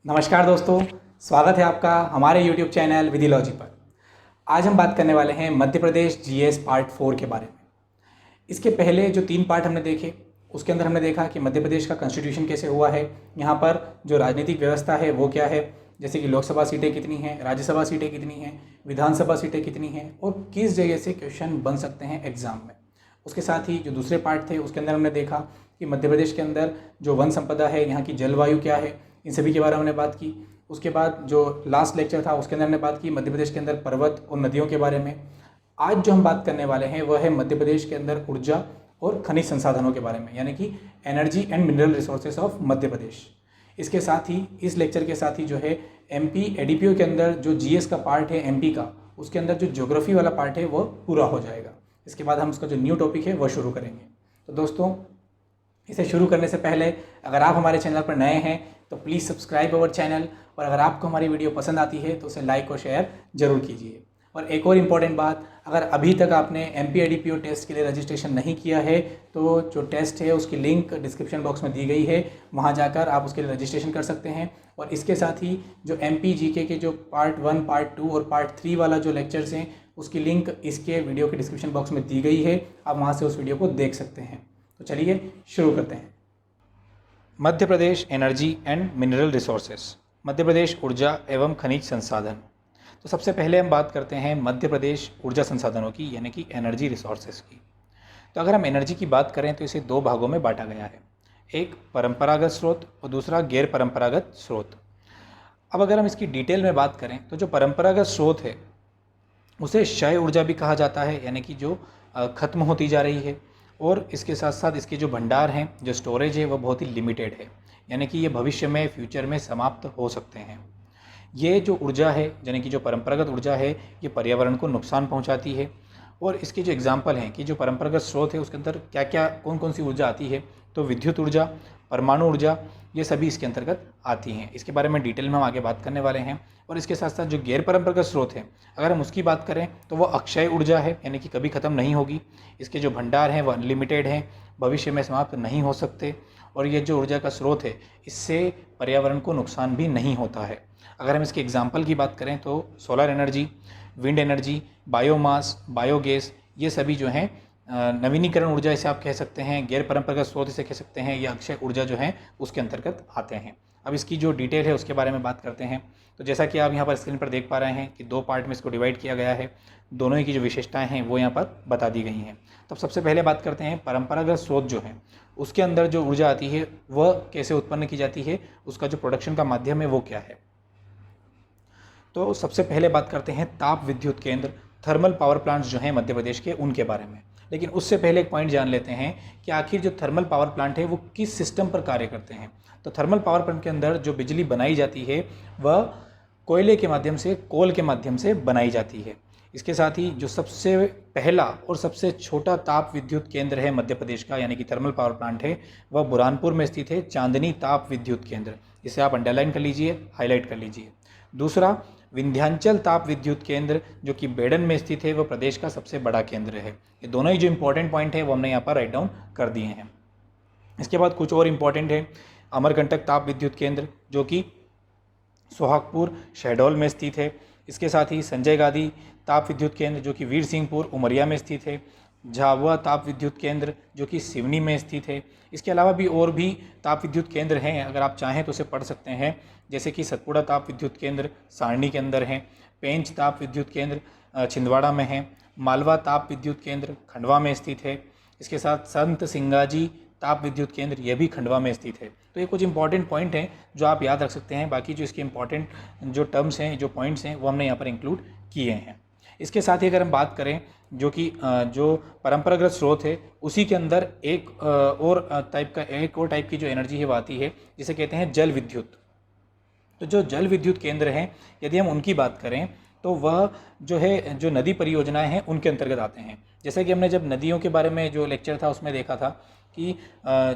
नमस्कार दोस्तों, स्वागत है आपका हमारे YouTube चैनल विधिलॉजी पर। आज हम बात करने वाले हैं मध्य प्रदेश जीएस पार्ट 4 के बारे में। इसके पहले जो 3 पार्ट हमने देखे, उसके अंदर हमने देखा कि मध्य प्रदेश का कॉन्स्टिट्यूशन कैसे हुआ है, यहाँ पर जो राजनीतिक व्यवस्था है वो क्या है, जैसे कि लोकसभा सीटें कितनी हैं, राज्यसभा सीटें कितनी हैं, विधानसभा सीटें कितनी हैं और किस जगह से क्वेश्चन बन सकते हैं एग्ज़ाम में। उसके साथ ही जो दूसरे पार्ट थे उसके अंदर हमने देखा कि मध्य प्रदेश के अंदर जो वन संपदा है, यहाँ की जलवायु क्या है, इन सभी के बारे में हमने बात की। उसके बाद जो लास्ट लेक्चर था उसके अंदर हमने बात की मध्य प्रदेश के अंदर पर्वत और नदियों के बारे में। आज जो हम बात करने वाले हैं वह है मध्य प्रदेश के अंदर ऊर्जा और खनिज संसाधनों के बारे में, यानी कि energy and mineral resources of Madhya Pradesh. इसके साथ ही इस लेक्चर के साथ ही जो है एमपी एडीपीओ के अंदर जो जीएस का पार्ट है एमपी का, उसके अंदर जो ज्योग्राफी वाला पार्ट है वह पूरा हो जाएगा। इसके बाद हम उसका जो न्यू टॉपिक है वह शुरू करेंगे। तो दोस्तों, इसे शुरू करने से पहले अगर आप हमारे चैनल पर नए हैं तो प्लीज़ सब्सक्राइब अवर चैनल, और अगर आपको हमारी वीडियो पसंद आती है तो उसे लाइक और शेयर जरूर कीजिए। और एक और इम्पॉर्टेंट बात, अगर अभी तक आपने एमपी एडीपीओ टेस्ट के लिए रजिस्ट्रेशन नहीं किया है तो जो टेस्ट है उसकी लिंक डिस्क्रिप्शन बॉक्स में दी गई है, वहां जाकर आप उसके लिए रजिस्ट्रेशन कर सकते हैं। और इसके साथ ही जो एमपी जीके के जो पार्ट 1, पार्ट 2 और पार्ट 3 वाला जो लेक्चर्स हैं उसकी लिंक इसके वीडियो के डिस्क्रिप्शन बॉक्स में दी गई है, आप वहाँ से उस वीडियो को देख सकते हैं। तो चलिए शुरू करते हैं। Madhya Pradesh energy and mineral resources, Madhya Pradesh ऊर्जा एवं खनिज संसाधन। तो सबसे पहले हम बात करते हैं मध्य प्रदेश ऊर्जा संसाधनों की, यानी कि एनर्जी रिसोर्सेस की। तो अगर हम एनर्जी की बात करें तो इसे 2 भागों में बांटा गया है, एक परंपरागत स्रोत और दूसरा गैर परंपरागत स्रोत। अब अगर हम इसकी डिटेल में बात करें तो जो परंपरागत स्रोत है उसे क्षय ऊर्जा भी कहा जाता है, यानी कि जो खत्म होती जा रही है, और इसके साथ साथ इसके जो भंडार हैं, जो स्टोरेज है, वह बहुत ही लिमिटेड है, यानी कि ये भविष्य में फ्यूचर में समाप्त हो सकते हैं। ये जो ऊर्जा है, यानी कि जो परंपरागत ऊर्जा है, ये पर्यावरण को नुकसान पहुंचाती है। और इसके जो एग्जाम्पल हैं कि जो परंपरागत स्रोत है उसके अंदर क्या क्या कौन कौन सी ऊर्जा आती है, तो विद्युत ऊर्जा, परमाणु ऊर्जा, ये सभी इसके अंतर्गत आती हैं। इसके बारे में डिटेल में हम आगे बात करने वाले हैं। और इसके साथ साथ जो गैर परंपरागत स्रोत है, अगर हम उसकी बात करें तो वो अक्षय ऊर्जा है, यानी कि कभी ख़त्म नहीं होगी। इसके जो भंडार हैं वो अनलिमिटेड हैं, भविष्य में समाप्त नहीं हो सकते। और ये जो ऊर्जा का स्रोत है इससे पर्यावरण को नुकसान भी नहीं होता है। अगर हम इसके एग्जाम्पल की बात करें तो solar energy, wind energy, biomass, biogas, ये सभी जो हैं नवीनीकरण ऊर्जा इसे आप कह सकते हैं, गैर परंपरागत स्रोत इसे कह सकते हैं, या अक्षय ऊर्जा जो है उसके अंतर्गत आते हैं। अब इसकी जो डिटेल है उसके बारे में बात करते हैं। तो जैसा कि आप यहाँ पर स्क्रीन पर देख पा रहे हैं कि 2 पार्ट में इसको डिवाइड किया गया है, दोनों की जो विशेषताएं हैं वो यहाँ पर बता दी गई हैं। तो सबसे पहले बात करते हैं परंपरागत स्रोत जो है उसके अंदर जो ऊर्जा आती है वह कैसे उत्पन्न की जाती है, उसका जो प्रोडक्शन का माध्यम है वो क्या है। तो सबसे पहले बात करते हैं ताप विद्युत केंद्र, थर्मल पावर प्लांट्स जो हैं मध्य प्रदेश के, उनके बारे में। लेकिन उससे पहले एक पॉइंट जान लेते हैं कि आखिर जो थर्मल पावर प्लांट है वो किस सिस्टम पर कार्य करते हैं। तो थर्मल पावर प्लांट के अंदर जो बिजली बनाई जाती है वह कोयले के माध्यम से, कोल के माध्यम से बनाई जाती है। इसके साथ ही जो सबसे पहला और सबसे छोटा ताप विद्युत केंद्र है मध्य प्रदेश का, यानी कि थर्मल पावर प्लांट है, वह बुरहानपुर में स्थित है, चांदनी ताप विद्युत केंद्र। इसे आप अंडरलाइन कर लीजिए, हाईलाइट कर लीजिए। दूसरा विंध्याचल ताप विद्युत केंद्र जो कि बेडन में स्थित है, वह प्रदेश का सबसे बड़ा केंद्र है। ये दोनों ही जो इंपॉर्टेंट पॉइंट है वो हमने यहाँ पर राइट डाउन कर दिए हैं। इसके बाद कुछ और इंपॉर्टेंट है, अमरकंटक ताप विद्युत केंद्र जो कि सोहागपुर, शहडोल में स्थित है। इसके साथ ही संजय गांधी ताप विद्युत केंद्र जो कि वीर सिंहपुर, उमरिया में स्थित है। झाबुआ ताप विद्युत केंद्र जो कि सिवनी में स्थित है। इसके अलावा भी और भी ताप विद्युत केंद्र हैं, अगर आप चाहें तो उसे पढ़ सकते हैं, जैसे कि सतपुड़ा ताप विद्युत केंद्र सारणी के अंदर है, पेंच ताप विद्युत केंद्र छिंदवाड़ा में है, मालवा ताप विद्युत केंद्र खंडवा में स्थित है। इसके साथ संत सिंगाजी ताप विद्युत केंद्र यह भी खंडवा में स्थित है। तो ये कुछ इंपॉर्टेंट पॉइंट हैं जो आप याद रख सकते हैं। बाकी जो इसके इंपॉर्टेंट जो टर्म्स हैं, जो पॉइंट्स हैं, वो हमने यहाँ पर इंक्लूड किए हैं। इसके साथ ही अगर हम बात करें जो कि जो परंपरागत स्रोत है उसी के अंदर एक और टाइप की जो एनर्जी है वो आती है, जिसे कहते हैं जल विद्युत। तो जो जल विद्युत केंद्र हैं, यदि हम उनकी बात करें तो वह जो है जो नदी परियोजनाएं हैं उनके अंतर्गत आते हैं। जैसे कि हमने जब नदियों के बारे में जो लेक्चर था उसमें देखा था कि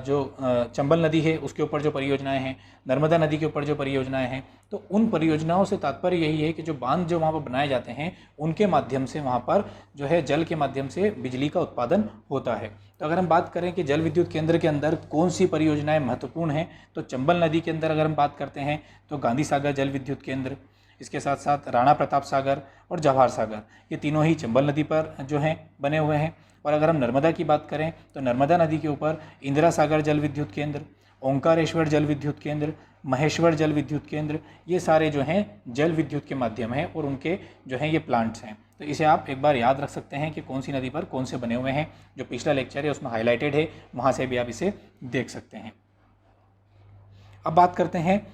जो चंबल नदी है उसके ऊपर जो परियोजनाएं हैं, नर्मदा नदी के ऊपर जो परियोजनाएं हैं, तो उन परियोजनाओं से तात्पर्य यही है कि जो बांध जो वहाँ पर बनाए जाते हैं उनके माध्यम से वहाँ पर जो है जल के माध्यम से बिजली का उत्पादन होता है। तो अगर हम बात करें कि जल विद्युत केंद्र के अंदर कौन सी परियोजनाएं महत्वपूर्ण हैं, तो चंबल नदी के अंदर अगर हम बात करते हैं तो गांधी सागर जल विद्युत केंद्र, इसके साथ साथ राणा प्रताप सागर और जवाहर सागर, ये तीनों ही चंबल नदी पर जो हैं बने हुए हैं। और अगर हम नर्मदा की बात करें तो नर्मदा नदी के ऊपर इंदिरा सागर जल विद्युत केंद्र, ओंकारेश्वर जल विद्युत केंद्र, महेश्वर जल विद्युत केंद्र, ये सारे जो हैं जल विद्युत के माध्यम हैं और उनके जो हैं ये प्लांट्स हैं। तो इसे आप एक बार याद रख सकते हैं कि कौन सी नदी पर कौन से बने हुए हैं। जो पिछला लेक्चर है उसमें हाईलाइटेड है, वहाँ से भी आप इसे देख सकते हैं। अब बात करते हैं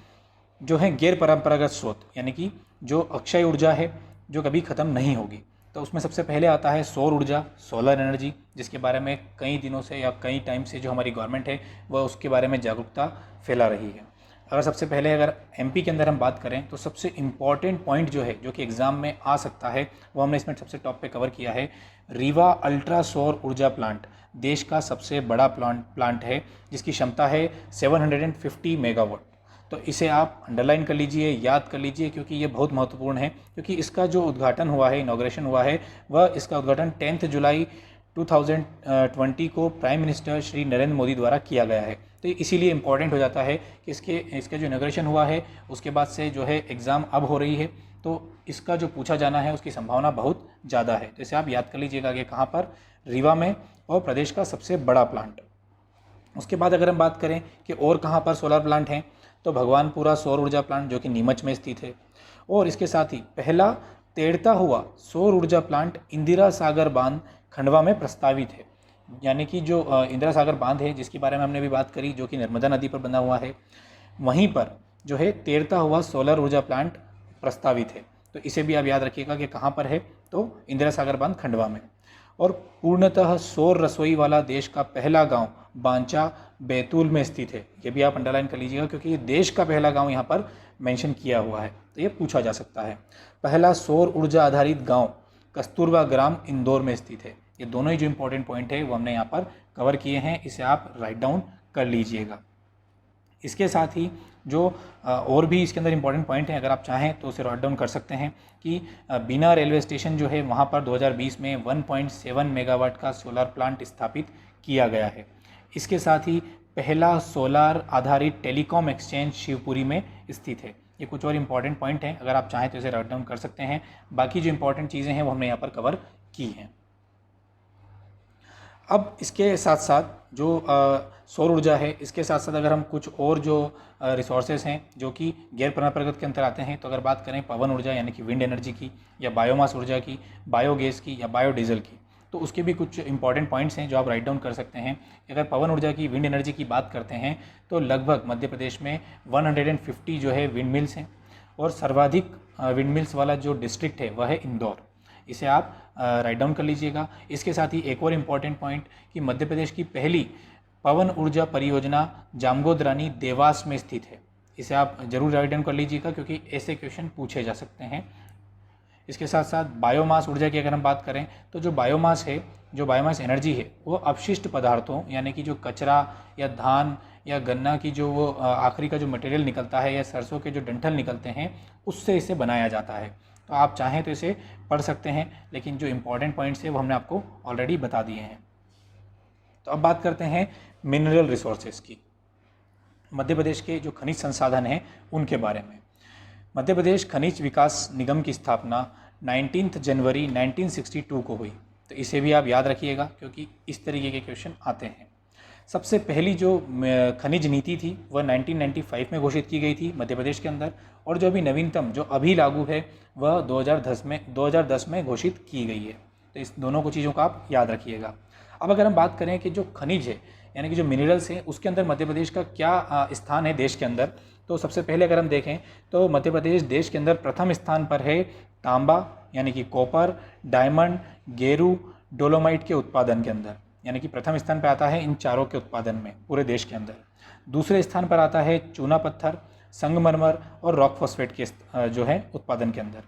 जो है गैर परंपरागत स्रोत, यानी कि जो अक्षय ऊर्जा है जो कभी ख़त्म नहीं होगी। तो उसमें सबसे पहले आता है सौर ऊर्जा, सोलर एनर्जी, जिसके बारे में कई दिनों से या कई टाइम से जो हमारी गवर्नमेंट है वह उसके बारे में जागरूकता फैला रही है। अगर सबसे पहले अगर एमपी के अंदर हम बात करें तो सबसे इम्पॉर्टेंट पॉइंट जो है जो कि एग्ज़ाम में आ सकता है वो हमने इसमें सबसे टॉप पे कवर किया है। रीवा अल्ट्रा सौर ऊर्जा प्लांट देश का सबसे बड़ा प्लांट है जिसकी क्षमता है 750 मेगावाट। तो इसे आप अंडरलाइन कर लीजिए, याद कर लीजिए, क्योंकि ये बहुत महत्वपूर्ण है, क्योंकि इसका जो उद्घाटन हुआ है, इनॉग्रेशन हुआ है, वह इसका उद्घाटन 10 जुलाई 2020 को प्राइम मिनिस्टर श्री नरेंद्र मोदी द्वारा किया गया है। तो इसीलिए इम्पॉर्टेंट हो जाता है कि इसका जो इनॉग्रेशन हुआ है उसके बाद से जो है एग्ज़ाम अब हो रही है, तो इसका जो पूछा जाना है उसकी संभावना बहुत ज़्यादा है। तो इसे आप याद कर लीजिएगा कि कहाँ पर, रीवा में, और प्रदेश का सबसे बड़ा प्लांट। उसके बाद अगर हम बात करें कि और कहाँ पर सोलर प्लांट हैं, तो भगवानपुरा सौर ऊर्जा प्लांट जो कि नीमच में स्थित है, और इसके साथ ही पहला तैरता हुआ सौर ऊर्जा प्लांट इंदिरा सागर बांध खंडवा में प्रस्तावित है। यानी कि जो इंदिरा सागर बांध है जिसके बारे में हमने भी बात करी, जो कि नर्मदा नदी पर बना हुआ है, वहीं पर जो है तैरता हुआ सोलर ऊर्जा प्लांट प्रस्तावित है। तो इसे भी आप याद रखिएगा कि कहाँ पर है, तो इंदिरा सागर बांध खंडवा में। और पूर्णतः सौर रसोई वाला देश का पहला गांव बांचा बैतूल में स्थित है। ये भी आप अंडरलाइन कर लीजिएगा क्योंकि ये देश का पहला गांव यहाँ पर मेंशन किया हुआ है, तो ये पूछा जा सकता है। पहला सौर ऊर्जा आधारित गांव कस्तूरबा ग्राम इंदौर में स्थित है। ये दोनों ही जो इंपॉर्टेंट पॉइंट है वो हमने यहाँ पर कवर किए हैं, इसे आप राइट डाउन कर लीजिएगा। इसके साथ ही जो और भी इसके अंदर इंपॉर्टेंट पॉइंट हैं, अगर आप चाहें तो उसे राइट डाउन कर सकते हैं कि बीना रेलवे स्टेशन जो है वहाँ पर 2020 में 1.7 मेगावाट का सोलर प्लांट स्थापित किया गया है। इसके साथ ही पहला सोलर आधारित टेलीकॉम एक्सचेंज शिवपुरी में स्थित है। ये कुछ और इंपॉर्टेंट पॉइंट हैं, अगर आप चाहें तो इसे राइट डाउन कर सकते हैं। बाकी जो इंपॉर्टेंट चीज़ें हैं वो हमने यहाँ पर कवर की हैं। अब इसके साथ साथ जो सौर ऊर्जा है, इसके साथ साथ अगर हम कुछ और जो रिसोर्सेज हैं जो कि गैर परंपरागत के अंतर आते हैं, तो अगर बात करें पवन ऊर्जा यानी कि विंड एनर्जी की, या बायोमास ऊर्जा की, बायोगैस की, या बायोडीजल की, तो उसके भी कुछ इंपॉर्टेंट पॉइंट्स हैं जो आप राइट डाउन कर सकते हैं। अगर पवन ऊर्जा की, विंड एनर्जी की बात करते हैं तो लगभग मध्य प्रदेश में 150 जो है विंड मिल्स हैं, और सर्वाधिक विंड मिल्स वाला जो डिस्ट्रिक्ट है वह है इंदौर। इसे आप राइट डाउन कर लीजिएगा। इसके साथ ही एक और इम्पॉर्टेंट पॉइंट कि मध्य प्रदेश की पहली पवन ऊर्जा परियोजना जामगोदरानी देवास में स्थित है। इसे आप जरूर राइट डाउन कर लीजिएगा क्योंकि ऐसे क्वेश्चन पूछे जा सकते हैं। इसके साथ साथ बायोमास ऊर्जा की अगर हम बात करें तो जो बायोमास है, जो बायोमास एनर्जी है, वो अपशिष्ट पदार्थों यानी कि जो कचरा या धान या गन्ना की जो वो आखिरी का जो मटेरियल निकलता है, या सरसों के जो डंठल निकलते हैं, उससे इसे बनाया जाता है। तो आप चाहें तो इसे पढ़ सकते हैं, लेकिन जो इंपॉर्टेंट पॉइंट्स है वो हमने आपको ऑलरेडी बता दिए हैं। तो अब बात करते हैं मिनरल रिसोर्सेज की, मध्य प्रदेश के जो खनिज संसाधन हैं उनके बारे में। मध्य प्रदेश खनिज विकास निगम की स्थापना 19 जनवरी 1962 को हुई। तो इसे भी आप याद रखिएगा क्योंकि इस तरीके के क्वेश्चन आते हैं। सबसे पहली जो खनिज नीति थी वह 1995 में घोषित की गई थी मध्य प्रदेश के अंदर, और जो अभी नवीनतम जो अभी लागू है वह 2010 में घोषित की गई है। तो इस दोनों को चीज़ों का आप याद रखिएगा। अब अगर हम बात करें कि जो खनिज है यानी कि जो मिनरल्स हैं उसके अंदर मध्य प्रदेश का क्या स्थान है देश के अंदर, तो सबसे पहले अगर हम देखें तो मध्य प्रदेश देश के अंदर प्रथम स्थान पर है तांबा यानी कि कॉपर, डायमंड, गेरू, डोलोमाइट के उत्पादन के अंदर, यानी कि प्रथम स्थान पर आता है इन चारों के उत्पादन में पूरे देश के अंदर। दूसरे स्थान पर आता है चूना पत्थर, संगमरमर और रॉक फॉस्फेट के जो है उत्पादन के अंदर।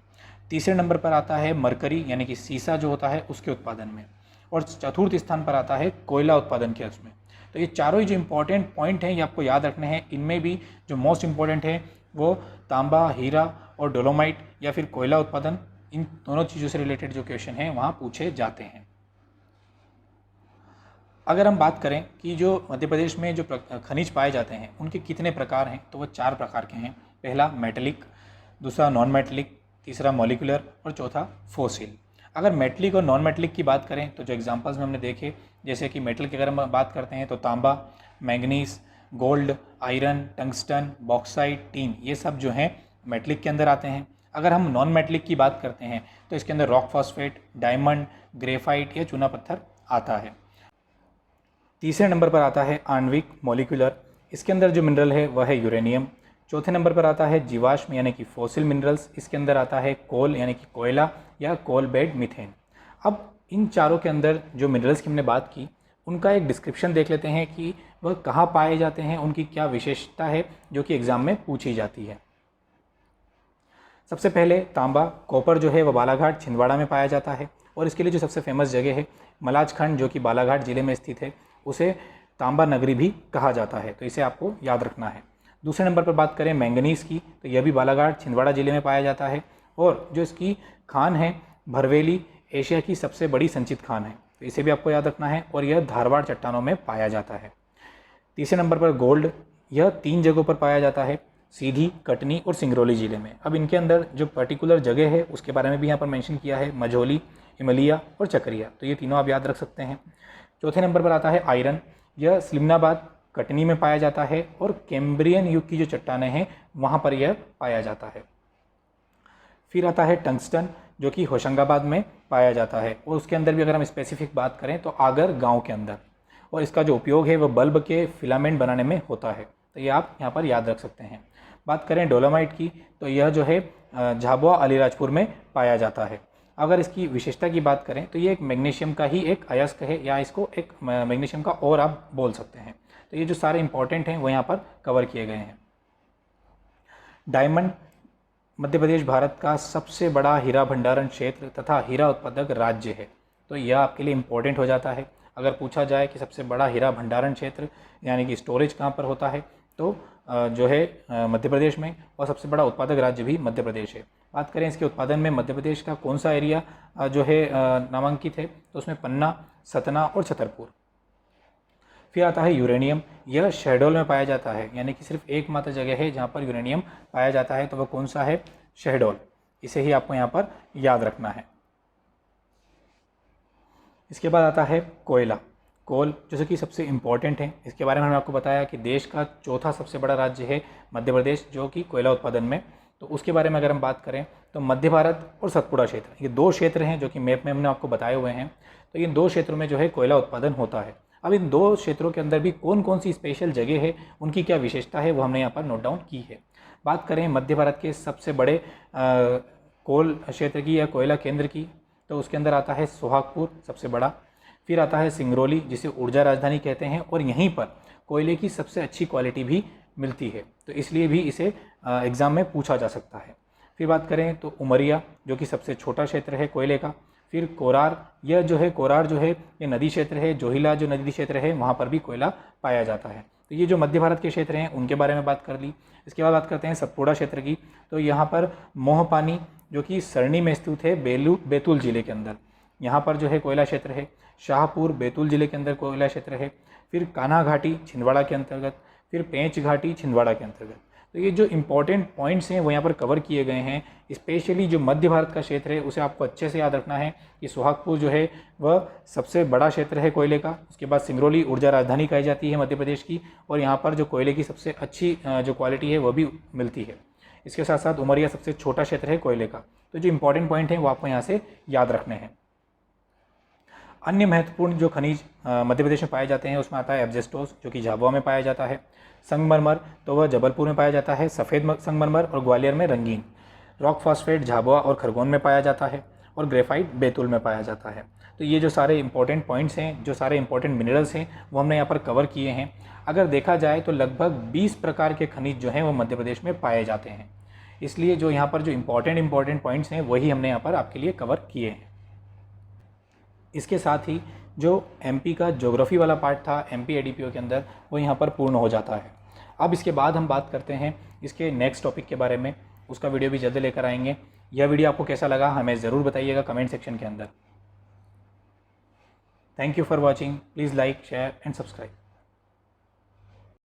तीसरे नंबर पर आता है मरकरी यानी कि सीसा जो होता है उसके उत्पादन में, और चतुर्थ स्थान पर आता है कोयला उत्पादन के उसमें। तो ये चारों ही जो इंपॉर्टेंट पॉइंट हैं ये आपको याद रखने हैं। इनमें भी जो मोस्ट इंपॉर्टेंट है वो तांबा, हीरा और डोलोमाइट या फिर कोयला उत्पादन, इन दोनों चीज़ों से रिलेटेड जो क्वेश्चन हैं वहाँ पूछे जाते हैं। अगर हम बात करें कि जो मध्य प्रदेश में जो खनिज पाए जाते हैं उनके कितने प्रकार हैं, तो वो 4 प्रकार के हैं। पहला मेटलिक, दूसरा नॉन मेटलिक, तीसरा मॉलिक्यूलर और चौथा फॉसिल। अगर मेटलिक और नॉन मेटलिक की बात करें तो जो एग्जांपल्स में हमने देखे, जैसे कि मेटल की अगर हम बात करते हैं तो तांबा, manganese, gold, iron, tungsten, bauxite, tin, ये सब जो हैं मेटलिक के अंदर आते हैं। अगर हम नॉन मेटलिक की बात करते हैं तो इसके अंदर रॉक फॉस्फेट, डायमंड, ग्रेफाइट या चूना पत्थर आता है। तीसरे नंबर पर आता है आणविक, मॉलिक्यूलर। इसके अंदर जो मिनरल है वह है यूरेनियम। चौथे नंबर पर आता है जीवाश्म यानी कि फॉसिल मिनरल्स। इसके अंदर आता है कोल यानी कि कोयला या कोल बेड मीथेन। अब इन चारों के अंदर जो मिनरल्स की हमने बात की उनका एक डिस्क्रिप्शन देख लेते हैं कि वह कहाँ पाए जाते हैं, उनकी क्या विशेषता है जो कि एग्जाम में पूछी जाती है। सबसे पहले तांबा, कॉपर जो है वह बालाघाट, छिंदवाड़ा में पाया जाता है और इसके लिए जो सबसे फेमस जगह है मलाजखंड जो कि बालाघाट ज़िले में स्थित है, उसे तांबा नगरी भी कहा जाता है, तो इसे आपको याद रखना है। दूसरे नंबर पर बात करें मैंगनीज़ की, तो यह भी बालाघाट, छिंदवाड़ा ज़िले में पाया जाता है और जो इसकी खान है भरवेली, एशिया की सबसे बड़ी संचित खान है, तो इसे भी आपको याद रखना है और यह धारवाड़ चट्टानों में पाया जाता है। तीसरे नंबर पर गोल्ड, यह 3 जगहों पर पाया जाता है, सीधी, कटनी और सिंगरौली ज़िले में। अब इनके अंदर जो पर्टिकुलर जगह है उसके बारे में भी यहाँ पर मेंशन किया है, मझौली, इमलिया और चकरिया, तो ये तीनों आप याद रख सकते हैं। चौथे नंबर पर आता है आयरन, यह स्लिमनाबाद, कटनी में पाया जाता है और कैम्ब्रियन युग की जो चट्टानें हैं वहाँ पर यह पाया जाता है। फिर आता है टंगस्टन जो कि होशंगाबाद में पाया जाता है और उसके अंदर भी अगर हम स्पेसिफिक बात करें तो आगर गांव के अंदर, और इसका जो उपयोग है वह बल्ब के फिलामेंट बनाने में होता है, तो ये आप यहाँ पर याद रख सकते हैं। बात करें डोलोमाइट की तो यह जो है झाबुआ अलीराजपुर में पाया जाता है। अगर इसकी विशेषता की बात करें तो ये एक मैग्नीशियम का ही एक अयस्क है या इसको एक मैग्नीशियम का और आप बोल सकते हैं। तो ये जो सारे इंपॉर्टेंट हैं वो यहाँ पर कवर किए गए हैं। डायमंड, मध्य प्रदेश भारत का सबसे बड़ा हीरा भंडारण क्षेत्र तथा हीरा उत्पादक राज्य है, तो यह आपके लिए इम्पोर्टेंट हो जाता है। अगर पूछा जाए कि सबसे बड़ा हीरा भंडारण क्षेत्र यानी कि स्टोरेज कहाँ पर होता है, तो जो है मध्य प्रदेश में, और सबसे बड़ा उत्पादक राज्य भी मध्य प्रदेश है। बात करें इसके उत्पादन में मध्य प्रदेश का कौन सा एरिया जो है नामांकित है, तो उसमें पन्ना, सतना और छतरपुर। फिर आता है यूरेनियम, यह शहडोल में पाया जाता है, यानी कि सिर्फ एकमात्र जगह है जहाँ पर यूरेनियम पाया जाता है, तो वह कौन सा है, शहडोल। इसे ही आपको यहाँ पर याद रखना है। इसके बाद आता है कोयला, कोल, जैसे कि सबसे इम्पॉर्टेंट है। इसके बारे में मैंने आपको बताया कि देश का चौथा सबसे बड़ा राज्य है मध्य प्रदेश जो कि कोयला उत्पादन में, तो उसके बारे में अगर हम बात करें तो मध्य भारत और सतपुड़ा क्षेत्र, ये 2 क्षेत्र हैं जो कि मैप में हमने आपको बताए हुए हैं। तो इन 2 क्षेत्रों में जो है कोयला उत्पादन होता है। अब इन 2 क्षेत्रों के अंदर भी कौन कौन सी स्पेशल जगह है, उनकी क्या विशेषता है, वो हमने यहाँ पर नोट डाउन की है। बात करें मध्य भारत के सबसे बड़े कोल क्षेत्र की या कोयला केंद्र की, तो उसके अंदर आता है सोहागपुर सबसे बड़ा। फिर आता है सिंगरौली जिसे ऊर्जा राजधानी कहते हैं, और यहीं पर कोयले की सबसे अच्छी क्वालिटी भी मिलती है, तो इसलिए भी इसे एग्ज़ाम में पूछा जा सकता है। फिर बात करें तो उमरिया जो कि सबसे छोटा क्षेत्र है कोयले का। फिर कोरार, यह जो है कोरार जो है ये नदी क्षेत्र है, जोहिला जो नदी क्षेत्र है वहाँ पर भी कोयला पाया जाता है। तो ये जो मध्य भारत के क्षेत्र हैं उनके बारे में बात कर ली। इसके बाद बात करते हैं सतपुड़ा क्षेत्र की, तो यहाँ पर मोहपानी जो कि सरनी में स्थित है बैतूल ज़िले के अंदर, यहाँ पर जो है कोयला क्षेत्र है। शाहपुर बैतूल ज़िले के अंदर कोयला क्षेत्र है। फिर कान्हा घाटी छिंदवाड़ा के अंतर्गत, फिर पेंच घाटी छिंदवाड़ा के अंतर्गत। तो ये जो इंपॉर्टेंट पॉइंट्स हैं वो यहाँ पर कवर किए गए हैं। स्पेशली जो मध्य भारत का क्षेत्र है उसे आपको अच्छे से याद रखना है कि सोहागपुर जो है वह सबसे बड़ा क्षेत्र है कोयले का। उसके बाद सिंगरौली ऊर्जा राजधानी कही जाती है मध्य प्रदेश की, और यहाँ पर जो कोयले की सबसे अच्छी जो क्वालिटी है वह भी मिलती है। इसके साथ साथ उमरिया सबसे छोटा क्षेत्र है कोयले का। तो जो इंपॉर्टेंट पॉइंट है वो आपको यहाँ से याद रखने हैं। अन्य महत्वपूर्ण जो खनिज मध्य प्रदेश में पाए जाते हैं उसमें आता है एब्जेस्टोस जो कि झाबुआ में पाया जाता है। संगमरमर तो वह जबलपुर में पाया जाता है, सफ़ेद संगमरमर और ग्वालियर में रंगीन। रॉक फॉस्फेट झाबुआ और खरगोन में पाया जाता है, और ग्रेफाइट बैतूल में पाया जाता है। तो ये जो सारे इंपॉर्टेंट पॉइंट्स हैं, जो सारे इंपॉर्टेंट मिनरल्स हैं वो हमने यहाँ पर कवर किए हैं। अगर देखा जाए तो लगभग 20 प्रकार के खनिज जो हैं वो मध्य प्रदेश में पाए जाते हैं, इसलिए जो यहाँ पर जो इंपॉर्टेंट पॉइंट्स हैं वही हमने यहाँ पर आपके लिए कवर किए हैं। इसके साथ ही जो एमपी का ज्योग्राफी वाला पार्ट था एमपी एडीपीओ के अंदर, वो यहाँ पर पूर्ण हो जाता है। अब इसके बाद हम बात करते हैं इसके नेक्स्ट टॉपिक के बारे में, उसका वीडियो भी जल्द लेकर आएंगे। यह वीडियो आपको कैसा लगा हमें ज़रूर बताइएगा कमेंट सेक्शन के अंदर। Thank you for watching, please like share and subscribe.